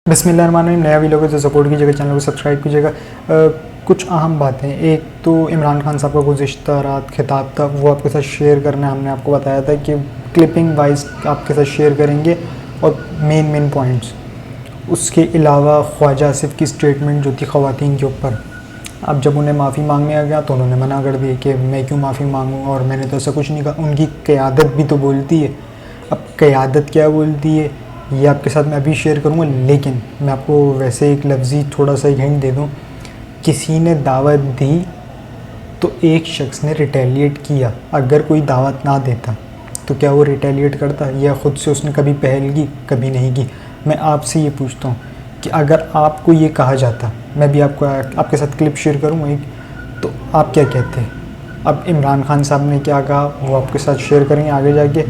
बिस्मिल्लाहिर्रहमानिर्रहीम। नया वीडियो को तो सपोर्ट कीजिएगा, चैनल को सब्सक्राइब कीजिएगा। कुछ अहम बातें, एक तो इमरान खान साहब का गुज़िश्ता रात खिताब था, वो आपके साथ शेयर करना हमने आपको बताया था कि क्लिपिंग वाइज आपके साथ शेयर करेंगे और मेन पॉइंट्स। उसके अलावा ख्वाजा आसिफ की स्टेटमेंट जो थी ख़वातीन के ऊपर, अब जब उन्हें माफ़ी मांगने आ गया तो उन्होंने मना कर दिया कि मैं क्यों माफ़ी मांगूँ और मैंने तो ऐसा कुछ नहीं कहा। उनकी क़यादत भी तो बोलती है। अब क़यादत क्या बोलती है ये आपके साथ मैं अभी शेयर करूँगा, लेकिन मैं आपको वैसे एक लफ्ज़ी थोड़ा सा हिंट दे दूँ। किसी ने दावत दी तो एक शख्स ने रिटेलिएट किया। अगर कोई दावत ना देता तो क्या वो रिटेलिएट करता, या ख़ुद से उसने कभी पहल की? कभी नहीं की। मैं आपसे ये पूछता हूँ कि अगर आपको ये कहा जाता, मैं भी आपके साथ क्लिप शेयर करूँगा एक, तो आप क्या कहते हैं? अब इमरान खान साहब ने क्या कहा वो आपके साथ शेयर करेंगे आगे जाके।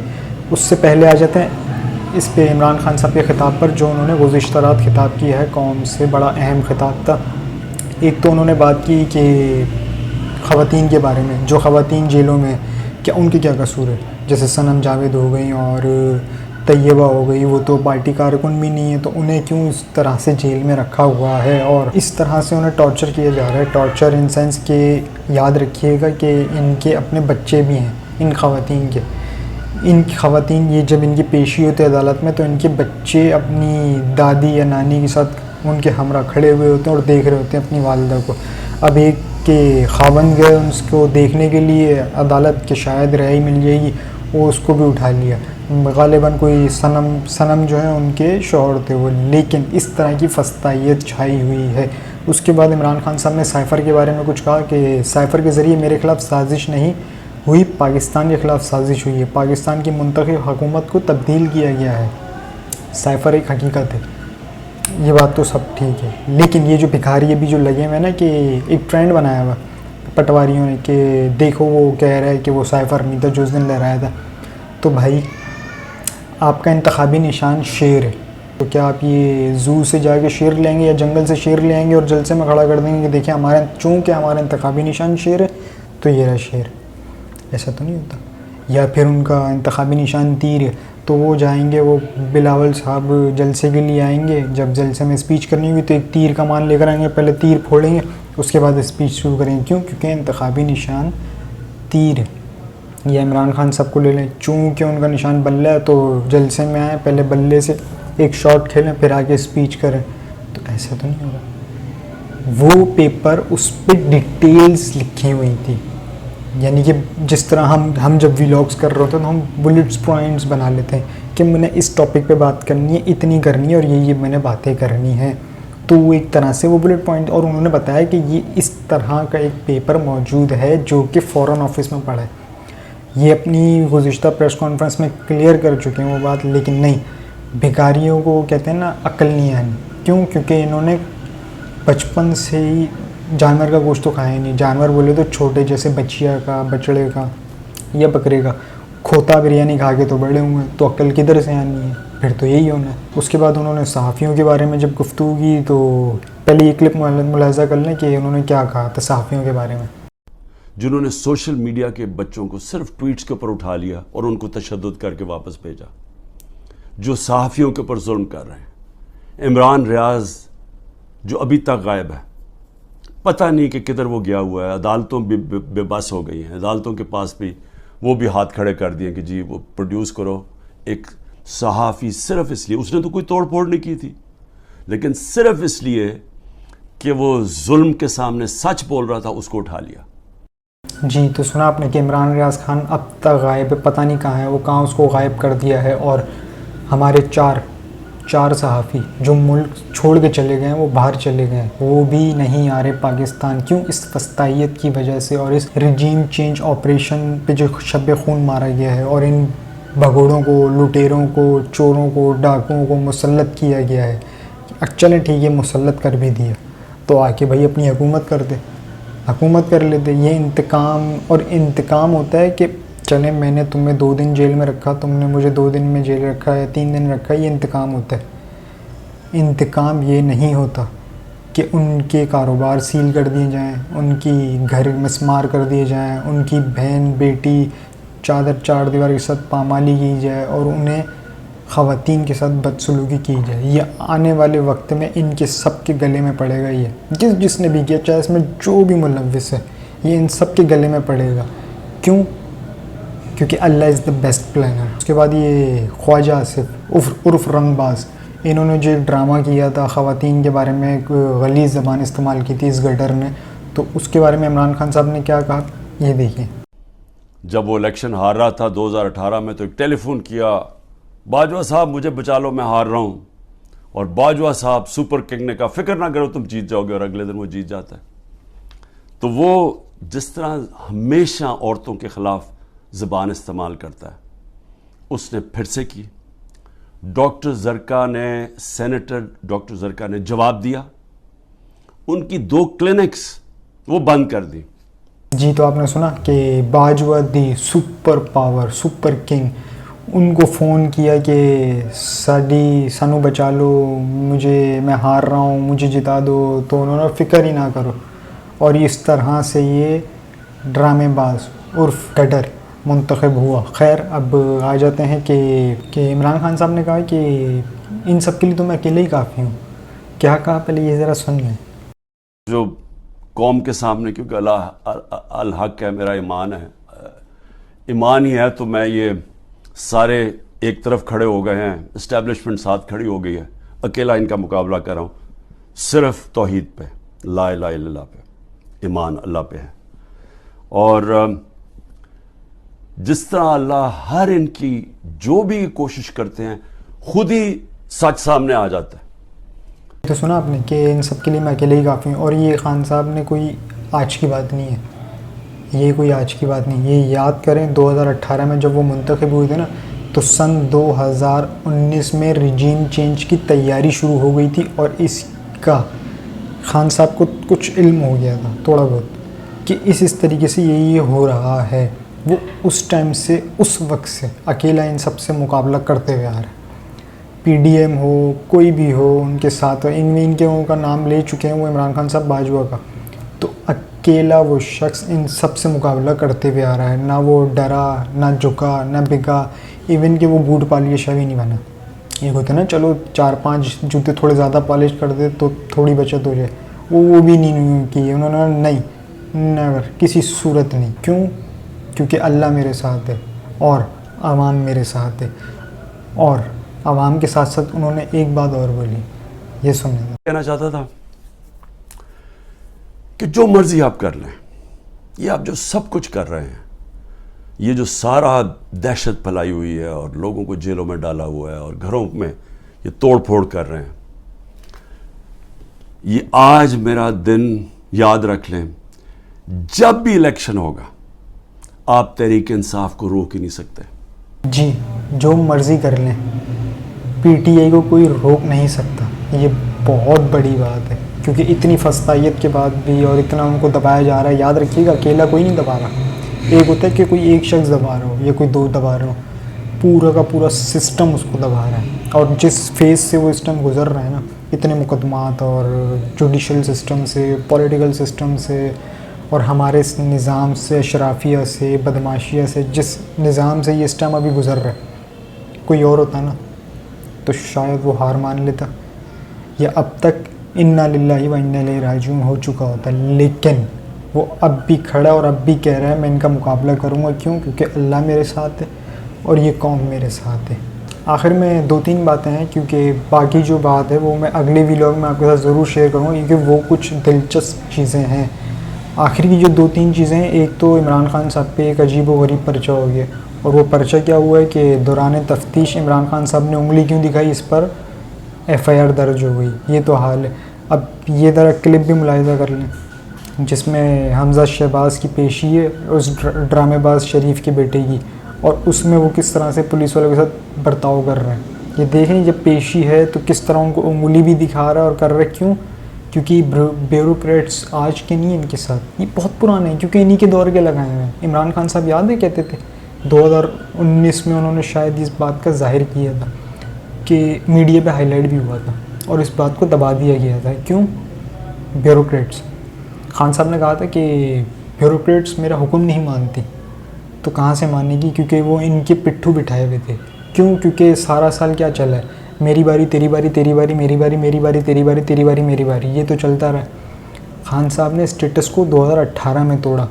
उससे पहले आ जाते हैं इस पे इमरान खान साहब के ख़िताब पर, जो उन्होंने गुज़िश्ता रात ख़िताब किया है। कौम से बड़ा अहम ख़िताब था। एक तो उन्होंने बात की कि ख़वातीन के बारे में, जो ख़वातीन जेलों में, क्या उनके क्या कसूर है। जैसे सनम जावेद हो गई और तैयबा हो गई, वो तो पार्टी कारकुन भी नहीं है, तो उन्हें क्यों इस तरह से जेल में रखा हुआ है और इस तरह से उन्हें टॉर्चर किया जा रहा है। टॉर्चर इन सेंस के, याद रखिएगा कि इनके अपने बच्चे भी हैं इन ख़वातीन के। इन ख़वातीन ये जब इनकी पेशी होती है अदालत में, तो इनके बच्चे अपनी दादी या नानी के साथ उनके हमरा खड़े हुए होते हैं और देख रहे होते हैं अपनी वालिदा को। अब एक के ख़ावंद गए उसको देखने के लिए अदालत के, शायद रिहाई मिल जाएगी, वो उसको भी उठा लिया। ग़ालिबन कोई सनम जो है उनके शौहर थे वो। लेकिन इस तरह की फस्तायत छाई हुई है। उसके बाद इमरान खान साहब ने साइफ़र के बारे में कुछ कहा कि साइफ़र के ज़रिए मेरे ख़िलाफ़ साजिश नहीं हुई, पाकिस्तान के ख़िलाफ़ साजिश हुई है। पाकिस्तान की मुंतखब हुकूमत को तब्दील किया गया है। साइफ़र एक हकीकत है, ये बात तो सब ठीक है। लेकिन ये जो भिखारी अभी जो लगे हुए ना, कि एक ट्रेंड बनाया हुआ पटवारियों ने कि देखो वो कह रहा है कि वो साइफ़र नहीं था जो उस दिन लहराया था। तो भाई आपका इंतखाबी निशान शेर है, तो क्या आप ये ज़ू से जाके शेर लेंगे या जंगल से शेर ले आएंगे और जलसे में खड़ा कर देंगे कि देखिए चूँकि हमारा इंतखाबी निशान शेर है तो ये रहा शेर? ऐसा तो नहीं होता। या फिर उनका इंतखाबी निशान तीर है, तो वो जाएंगे, वो बिलावल साहब जलसे के लिए आएंगे, जब जलसे में स्पीच करनी होगी तो एक तीर कमान लेकर आएंगे, पहले तीर फोड़ेंगे उसके बाद स्पीच शुरू करेंगे। क्यों? क्योंकि इंतखाबी निशान तीर है। या इमरान खान साहब को ले लें, चूँकि उनका निशान बल्ला है तो जलसे में आए, पहले बल्ले से एक शॉट खेलें फिर आके स्पीच करें, तो ऐसा तो नहीं होगा। वो पेपर उस पर डिटेल्स लिखी हुई थी, यानी कि जिस तरह हम जब व्लॉग्स कर रहे होते हैं तो हम बुलेट्स पॉइंट्स बना लेते हैं कि मैंने इस टॉपिक पे बात करनी है, इतनी करनी है और ये मैंने बातें करनी है। तो वो एक तरह से वो बुलेट पॉइंट, और उन्होंने बताया कि ये इस तरह का एक पेपर मौजूद है जो कि फ़ॉरेन ऑफिस में पड़ा है। ये अपनी गुज़िश्ता प्रेस कॉन्फ्रेंस में क्लियर कर चुके हैं वो बात। लेकिन नहीं, भिखारियों को कहते हैं ना, अक्ल नहीं आनी। क्यों? क्योंकि इन्होंने बचपन से ही जानवर का गोश्त तो खाया नहीं। जानवर बोले तो छोटे, जैसे बचिया का, बछड़े का या बकरे का। खोता बिरयानी खा के तो बड़े हुए, तो अक्ल किधर से आनी है? फिर तो यही होना है। उसके बाद उन्होंने सहाफ़ियों के बारे में जब गुफ्तगू की, तो पहले ये क्लिप मुलाहिज़ा कर लें कि उन्होंने क्या कहा था सहाफ़ियों के बारे में। जिन्होंने सोशल मीडिया के बच्चों को सिर्फ ट्वीट्स के ऊपर उठा लिया और उनको तशद्दुद करके वापस भेजा, जो सहाफ़ियों के ऊपर जुल्म कर रहे हैं। इमरान रियाज जो अभी तक गायब है, पता नहीं कि किधर वो गया हुआ है। अदालतों बेबस हो गई हैं, अदालतों के पास भी वो भी हाथ खड़े कर दिए कि जी वो प्रोड्यूस करो एक सहाफ़ी, सिर्फ इसलिए, उसने तो कोई तोड़ फोड़ नहीं की थी, लेकिन सिर्फ इसलिए कि वो जुल्म के सामने सच बोल रहा था, उसको उठा लिया। जी, तो सुना आपने कि इमरान रियाज खान अब तक गायब है, पता नहीं कहाँ है वो, कहाँ उसको गायब कर दिया है। और हमारे चार सहाफ़ी जो मुल्क छोड़ के चले गए हैं, वो बाहर चले गए हैं, वो भी नहीं आ रहे पाकिस्तान। क्यों? इस फस्तायत की वजह से और इस रिजीम चेंज ऑपरेशन पे जो शब खून मारा गया है और इन भगोड़ों को, लुटेरों को, चोरों को, डाकुओं को मुसल्लत किया गया है। चलें ठीक है, मुसल्लत कर भी दिया तो आके भाई अपनी हुकूमत कर दे, हुकूमत कर लेते। ये इंतकाम, और इंतकाम होता है कि चलें मैंने तुम्हें 2 दिन जेल में रखा, तुमने मुझे 2 दिन में जेल रखा है, 3 दिन रखा है, ये इंतकाम होता है। इंतकाम ये नहीं होता कि उनके कारोबार सील कर दिए जाएं, उनकी घर मिसमार कर दिए जाएं, उनकी बहन बेटी चादर चार दीवार के साथ पामाली की जाए और उन्हें ख़वातीन के साथ बदसलूकी की जाए, ये आने वाले वक्त में इनके सब के गले में पड़ेगा। ये जिसने भी किया, चाहे इसमें जो भी मुलव्विस है, ये इन सब के गले में पड़ेगा। क्यों? क्योंकि अल्लाह इज़ द बेस्ट प्लानर। उसके बाद ये ख्वाजा आसिफ उर्फ रंगबाज, इन्होंने जो ड्रामा किया था ख़वातीन के बारे में, एक गलीज़ ज़बान इस्तेमाल की थी इस गटर ने, तो उसके बारे में इमरान खान साहब ने क्या कहा, ये देखिए। जब वो इलेक्शन हार रहा था 2018 में, तो एक टेलीफोन किया, बाजवा साहब मुझे बचा लो, मैं हार रहा हूँ। और बाजवा साहब सुपर किंग ने कहा फिक्र ना करो तुम जीत जाओगे, और अगले दिन वो जीत जाता है। तो वो जिस तरह हमेशा औरतों के ख़िलाफ़ ज़बान इस्तेमाल करता है, उसने फिर से की। डॉक्टर ज़रका ने, सेनेटर डॉक्टर ज़रका ने जवाब दिया, उनकी 2 क्लिनिक्स वो बंद कर दी। जी, तो आपने सुना कि बाजवा दी सुपर पावर, सुपर किंग, उनको फ़ोन किया कि सानू बचा लो, मैं हार रहा हूँ, मुझे जिता दो, तो उन्होंने फ़िक्र ही ना करो। और इस तरह से ये ड्रामेबाज उर्फ गटर मुंतखब हुआ। खैर, अब आ जाते हैं कि इमरान खान साहब ने कहा कि इन सब के लिए तो मैं अकेले ही काफ़ी हूँ। क्या कहा, पहले ये ज़रा सुन लें। जो कौम के सामने, क्योंकि अल्लाह अल हक है, मेरा ईमान है, ईमान ही है, तो मैं ये सारे एक तरफ खड़े हो गए हैं, इस्टेब्लिशमेंट साथ खड़ी हो गई है, अकेला इनका मुकाबला कर रहा हूँ, सिर्फ तौहीद पे, ला इलाहा इल्लल्लाह पे, ईमान अल्लाह पे है। और जिस तरह अल्लाह हर इनकी जो भी कोशिश करते हैं, खुद ही सच सामने आ जाता है। तो सुना आपने कि इन सब के लिए मैं अकेले ही काफ़ी हूँ। और ये खान साहब ने कोई आज की बात नहीं है, ये कोई आज की बात नहीं। ये याद करें 2018 में जब वो मुंतखब हुए थे ना, तो सन 2019 में रिजीम चेंज की तैयारी शुरू हो गई थी, और इसका खान साहब को कुछ इल्म हो गया था थोड़ा बहुत कि इस तरीके से ये हो रहा है। वो उस टाइम से, उस वक्त से अकेला इन सब से मुकाबला करते हुए आ रहा है। पीडीएम हो, कोई भी हो, उनके साथ हो, इनके का नाम ले चुके हैं वो इमरान खान साहब बाजवा का, तो अकेला वो शख्स इन सब से मुकाबला करते हुए आ रहा है। ना वो डरा, ना झुका, ना बिका, इवन कि वो बूट पॉलिश भी नहीं बना। ये होता है ना, चलो 4-5 जूते थोड़े ज़्यादा पॉलिश कर दे तो थोड़ी बचत हो जाए, वो भी नहीं की उन्होंने। नहीं, नेवर, किसी सूरत नहीं। क्यों? क्योंकि अल्लाह मेरे साथ है और आवाम मेरे साथ है। और आवाम के साथ साथ उन्होंने एक बात और बोली, ये सुनने दो। कहना चाहता था कि जो मर्जी आप कर लें, ये आप जो सब कुछ कर रहे हैं, ये जो सारा दहशत फैलाई हुई है और लोगों को जेलों में डाला हुआ है और घरों में ये तोड़ फोड़ कर रहे हैं, ये आज मेरा दिन याद रख लें, जब भी इलेक्शन होगा आप तहरीक इंसाफ को रोक ही नहीं सकते। जी, जो मर्जी कर लें, पीटीआई को कोई रोक नहीं सकता। ये बहुत बड़ी बात है, क्योंकि इतनी फस्तायत के बाद भी और इतना उनको दबाया जा रहा है। याद रखिएगा, अकेला कोई नहीं दबा रहा। एक होता है कि कोई एक शख्स दबा रहा हो या कोई 2 दबा रहे हो, पूरा का पूरा सिस्टम उसको दबा रहा है। और जिस फेज़ से वो सिस्टम गुजर रहा है ना, इतने मुकदमात और जुडिशल सिस्टम से, पॉलिटिकल सिस्टम से, और हमारे इस निज़ाम से, अशराफिया से, बदमाशिया से, जिस निज़ाम से ये सिस्टम अभी गुजर रहा है, कोई और होता ना तो शायद वो हार मान लेता, या अब तक इन्ना लिल्लाहि व इन्ना इलैहि राजिऊन हो चुका होता। लेकिन वो अब भी खड़ा और अब भी कह रहा है मैं इनका मुकाबला करूँगा। क्यों? क्योंकि अल्लाह मेरे साथ है और ये कौम मेरे साथ है। आखिर में 2-3 बातें हैं, क्योंकि बाकी जो बात है वो मैं अगले वीडियो में आपके साथ ज़रूर शेयर करूँगा, क्योंकि वो कुछ दिलचस्प चीज़ें हैं। आखिर की जो 2-3 चीज़ें हैं, एक तो इमरान खान साहब पे एक अजीब व गरीब पर्चा हो गया, और वो पर्चा क्या हुआ है कि दौरान तफ्तीश इमरान खान साहब ने उंगली क्यों दिखाई, इस पर FIR दर्ज हो गई। ये तो हाल है। अब ये ज़रा क्लिप भी मुलाहिज़ा कर लें, जिसमें हमज़ा शहबाज की पेशी है उस ड्रामेबाज शरीफ के बेटे की, और उसमें वो किस तरह से पुलिस वालों के साथ बर्ताव कर रहे हैं। ये देखें, जब पेशी है तो किस तरह उनको उंगली भी दिखा रहा है और कर रहा है। क्यों? क्योंकि ब्यूरोक्रेट्स आज के नहीं, इनके साथ ये बहुत पुराने हैं, क्योंकि इन्हीं के दौर के लगाए हुए हैं। इमरान खान साहब याद है, कहते थे 2019 में उन्होंने शायद इस बात का जाहिर किया था कि मीडिया पे हाईलाइट भी हुआ था, और इस बात को दबा दिया गया था। क्यों? ब्यूरोक्रेट्स। खान साहब ने कहा था कि ब्यूरोक्रेट्स मेरा हुक्म नहीं मानती, तो कहाँ से मानेगी, क्योंकि वो इनके पिट्ठू बिठाए हुए थे। क्यों? क्योंकि सारा साल क्या चला है, मेरी बारी तेरी बारी, तेरी बारी मेरी बारी, मेरी बारी तेरी बारी, तेरी बारी मेरी बारी, ये तो चलता रहा। खान साहब ने स्टेटस को 2018 में तोड़ा।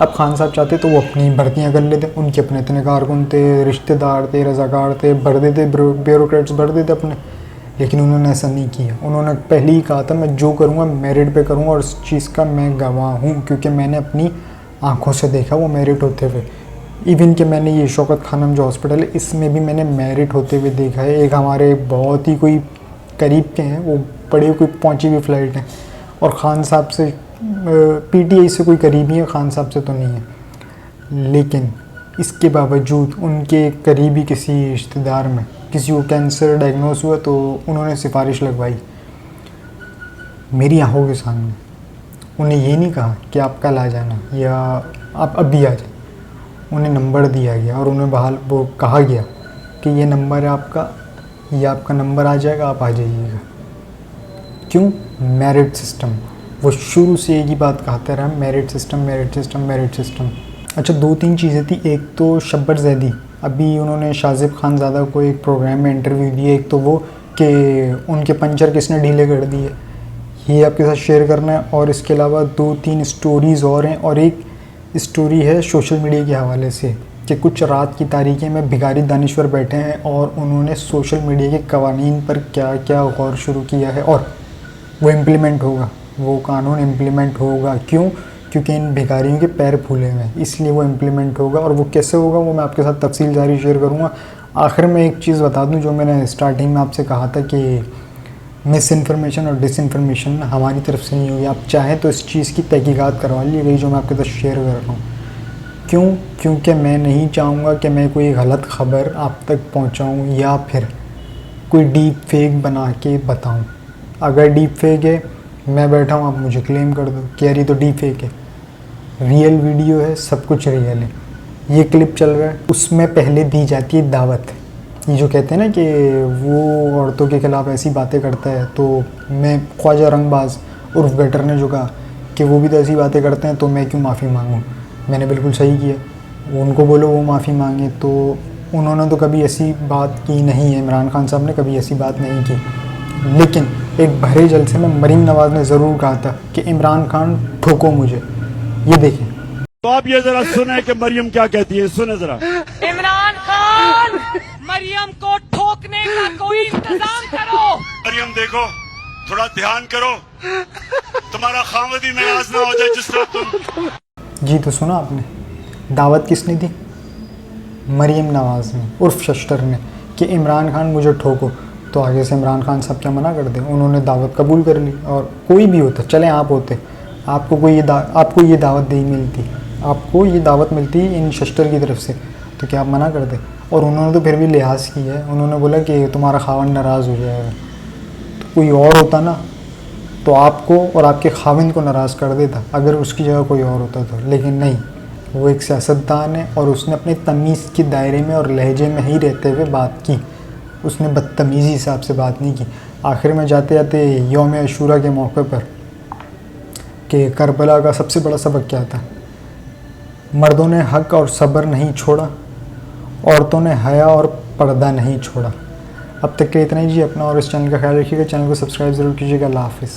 अब खान साहब चाहते तो वो अपनी भर्तियाँ कर लेते, उनके अपने इतने कारकुन थे, रिश्तेदार थे, रज़ाकार थे, भर देते, ब्यूरोक्रेट्स भर देते अपने। लेकिन उन्होंने ऐसा नहीं किया। उन्होंने पहले ही कहा था मैं जो करूँगा मेरिट पे करूँगा, और इस चीज़ का मैं गवाह हूँ क्योंकि मैंने अपनी आंखों से देखा वो मेरिट होते हुए। इवन कि मैंने ये शौकत खानम जो हॉस्पिटल है इसमें भी मैंने मेरिट होते हुए देखा है। एक हमारे बहुत ही कोई करीब के हैं, वो बड़ी कोई पहुँची हुई फ़्लाइट है, और ख़ान साहब से पीटीआई से कोई करीबी है, ख़ान साहब से तो नहीं है। लेकिन इसके बावजूद उनके करीबी किसी रिश्तेदार में किसी को कैंसर डायग्नोस हुआ तो उन्होंने सिफारिश लगवाई मेरी आंखों के सामने। उन्हें ये नहीं कहा कि आप कल आ जाना या आप अभी आ जाए, उन्हें नंबर दिया गया और उन्हें बहाल वो कहा गया कि ये नंबर है आपका, ये आपका नंबर आ जाएगा, आप आ जाइएगा। क्यों? Merit system. वो शुरू से एक ही बात कहते रहा, merit system merit system merit system. अच्छा, 2-3 चीज़ें थी। एक तो शब्बर ज़ैदी, अभी उन्होंने शाजिब खानज़ादा को एक प्रोग्राम में इंटरव्यू दिया। एक तो वो कि उनके पंचर किसने ढीले कर दिए, ये आपके साथ शेयर करना है। और इसके अलावा 2-3 स्टोरीज़ और हैं, और एक स्टोरी है सोशल मीडिया के हवाले से कि कुछ रात की तारीखें में भिखारी दानिश्वर बैठे हैं और उन्होंने सोशल मीडिया के कवानीन पर क्या क्या गौर शुरू किया है, और वो इम्प्लीमेंट होगा, वो कानून इम्प्लीमेंट होगा। क्यों? क्योंकि इन भिखारियों के पैर फूले हुए हैं, इसलिए वो इम्प्लीमेंट होगा। और वो कैसे होगा वो मैं आपके साथ तफसील जारी शेयर करूँगा। आखिर में एक चीज़ बता दूँ जो मैंने स्टार्टिंग में आपसे कहा था कि मिस इन्फॉर्मेशन और डिसइन्फॉर्मेशन हमारी तरफ से नहीं होगी। आप चाहें तो इस चीज़ की तहकीकात करवा लीजिए जो मैं आपके साथ शेयर कर रहा हूँ। क्यों? क्योंकि मैं नहीं चाहूँगा कि मैं कोई गलत ख़बर आप तक पहुँचाऊँ या फिर कोई डीप फेक बना के बताऊँ। अगर डीप फेक है, मैं बैठा हूँ, आप मुझे क्लेम कर दो कि यार ये तो डीप फेक है। रियल वीडियो है, सब कुछ रियल है। ये क्लिप चल रहा है, उसमें पहले दी जाती है दावत। ये जो कहते हैं ना कि वो औरतों के खिलाफ़ ऐसी बातें करता है, तो मैं ख्वाजा रंगबाज उर्फ गटर ने जो कहा कि वो भी तो ऐसी बातें करते हैं, तो मैं क्यों माफ़ी मांगूँ। मैंने बिल्कुल सही किया। उनको बोलो वो माफ़ी मांगे, तो उन्होंने तो कभी ऐसी बात की नहीं है। इमरान खान साहब ने कभी ऐसी बात नहीं की। लेकिन एक भरे जलसे में मरीम नवाज़ ने ज़रूर कहा था कि इमरान खान ठोको मुझे। ये देखें, तो आप ये जरा सुने कि मरियम क्या कहती है, सुने जरा। इमरान खान, मरियम को ठोकने का कोई इंतजाम करो। मरियम देखो, थोड़ा ध्यान करो, तुम्हारा खामद ही नाराज ना हो जाए जिस तरह तुम। जी तो सुना आपने, दावत किसने दी? मरीम नवाज़ ने उर्फ शस्टर ने कि इमरान खान मुझे ठोको। तो आगे से इमरान खान साहब क्या मना कर दें, उन्होंने दावत कबूल कर ली। और कोई भी होता, चलें आप होते, आपको ये दावत नहीं मिलती, आपको ये दावत मिलती इन शस्टर की तरफ से, तो क्या आप मना कर दें? और उन्होंने तो फिर भी लिहाज किया है, उन्होंने बोला कि तुम्हारा खावन नाराज़ हो जाएगा। तो कोई और होता ना तो आपको और आपके खाविंद को नाराज़ कर देता, अगर उसकी जगह कोई और होता तो। लेकिन नहीं, वो एक सियासतदान है और उसने अपने तमीज़ के दायरे में और लहजे में ही रहते हुए बात की। उसने बदतमीज़ी हिसाब से बात नहीं की। आखिर में जाते जाते यौम अशूरा के मौके पर कि करबला का सबसे बड़ा सबक क्या था? मर्दों ने हक और सब्र नहीं छोड़ा, औरतों ने हया और पर्दा नहीं छोड़ा। अब तक के इतना ही जी। अपना और इस चैनल का ख्याल रखिएगा। चैनल को सब्सक्राइब ज़रूर कीजिएगा। अल्लाह हाफ़िज़।